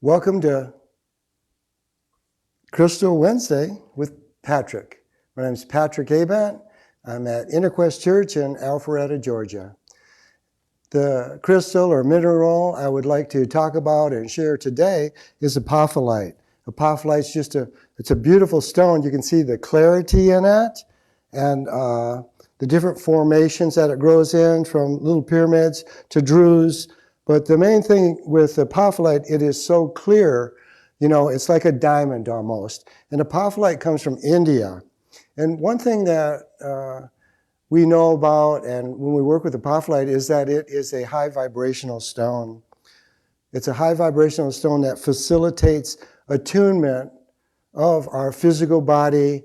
Welcome to Crystal Wednesday with Patrick. My name is Patrick Abant. I'm at Interquest Church in Alpharetta, Georgia. The crystal or mineral I would like to talk about and share today is apophyllite. Apophyllite is it's a beautiful stone. You can see the clarity in it and the different formations that it grows in, from little pyramids to druze. But the main thing with apophyllite, it is so clear, it's like a diamond almost. And apophyllite comes from India. And one thing that we know about, and when we work with apophyllite, is that it is a high vibrational stone. It's a high vibrational stone that facilitates attunement of our physical body,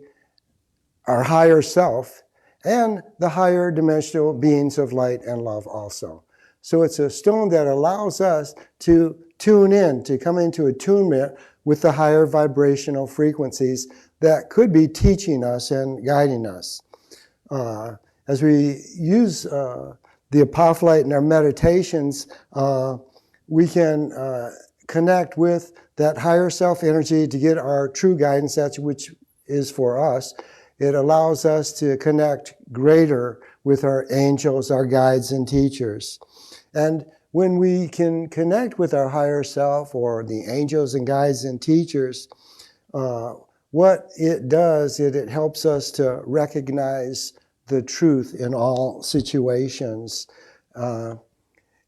our higher self, and the higher dimensional beings of light and love also. So it's a stone that allows us to tune in, to come into attunement with the higher vibrational frequencies that could be teaching us and guiding us. As we use the apophyllite in our meditations, we can connect with that higher self energy to get our true guidance, which is for us. It allows us to connect greater with our angels, our guides and teachers. And when we can connect with our higher self or the angels and guides and teachers, what it does, it helps us to recognize the truth in all situations and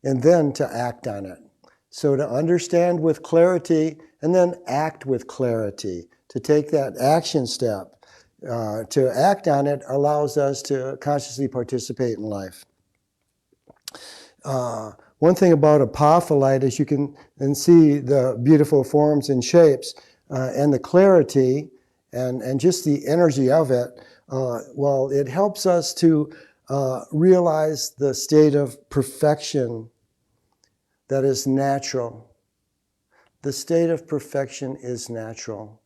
then to act on it. So to understand with clarity and then act with clarity, to take that action step. To act on it allows us to consciously participate in life. One thing about apophyllite is you can see the beautiful forms and shapes and the clarity and just the energy of it. It helps us to realize the state of perfection that is natural. The state of perfection is natural.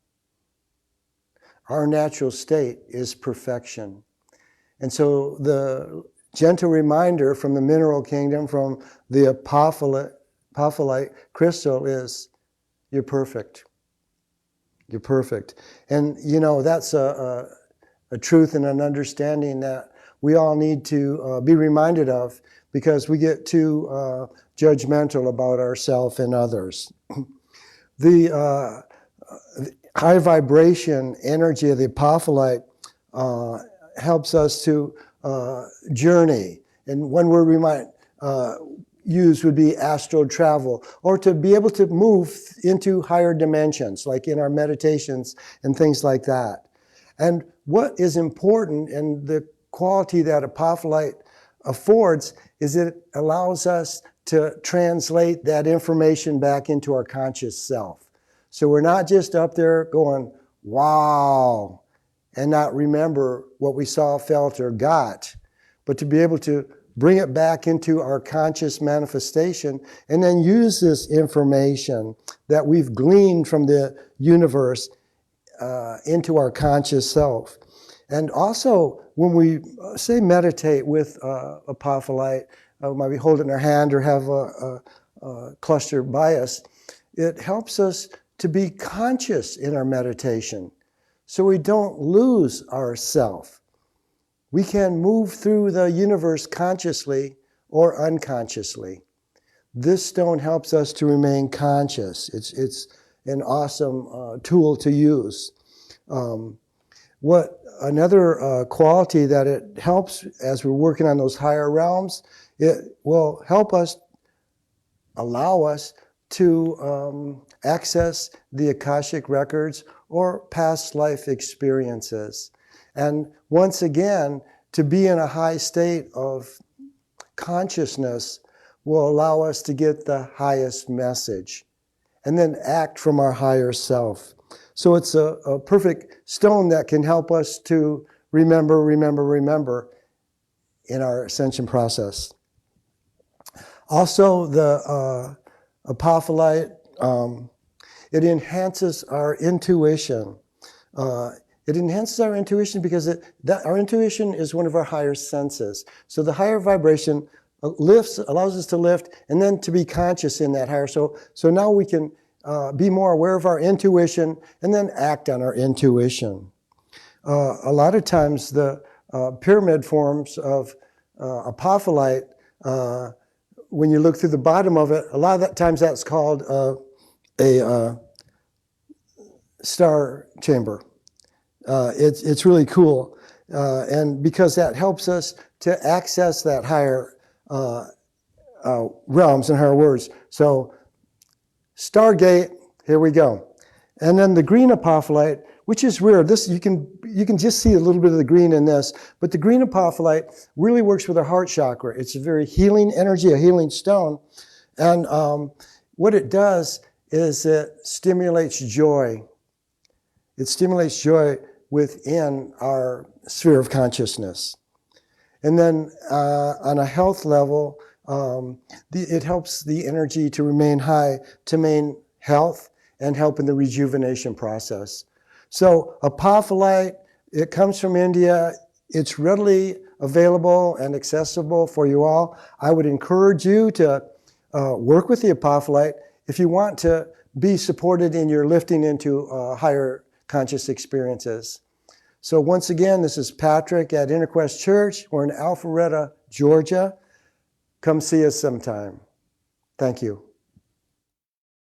Our natural state is perfection. And so the gentle reminder from the mineral kingdom, from the apophyllite crystal is, you're perfect. You're perfect. And that's a truth and an understanding that we all need to be reminded of, because we get too judgmental about ourselves and others. The high vibration energy of the apophyllite helps us to journey. And one word we might use would be astral travel, or to be able to move into higher dimensions, like in our meditations and things like that. And what is important, and the quality that apophyllite affords, is it allows us to translate that information back into our conscious self. So we're not just up there going, wow, and not remember what we saw, felt, or got, but to be able to bring it back into our conscious manifestation and then use this information that we've gleaned from the universe into our conscious self. And also, when we say meditate with apophyllite, might be hold it in our hand or have a cluster by us, it helps us to be conscious in our meditation, so we don't lose ourself. We can move through the universe consciously or unconsciously. This stone helps us to remain conscious. It's an awesome tool to use. Another quality that it helps as we're working on those higher realms, it will help us, allow us to access the Akashic records or past life experiences. And once again, to be in a high state of consciousness will allow us to get the highest message and then act from our higher self. So it's a perfect stone that can help us to remember in our ascension process. Also, the apophyllite, it enhances our intuition. It enhances our intuition because our intuition is one of our higher senses. So the higher vibration allows us to lift and then to be conscious in that higher. So now we can be more aware of our intuition, and then act on our intuition. A lot of times the pyramid forms of apophyllite, when you look through the bottom of it, a lot of that times that's called a star chamber. It's really cool. And because that helps us to access that higher realms and higher words. So Stargate, here we go. And then the green apophyllite, which is rare. This you can just see a little bit of the green in this, but the green apophyllite really works with our heart chakra. It's a very healing energy, a healing stone. And what it does is it stimulates joy. It stimulates joy within our sphere of consciousness. And then on a health level, it helps the energy to remain high, to maintain health and help in the rejuvenation process. So apophyllite, it comes from India. It's readily available and accessible for you all. I would encourage you to work with the apophyllite if you want to be supported in your lifting into higher conscious experiences. So once again, this is Patrick at InnerQuest Church. We're in Alpharetta, Georgia. Come see us sometime. Thank you.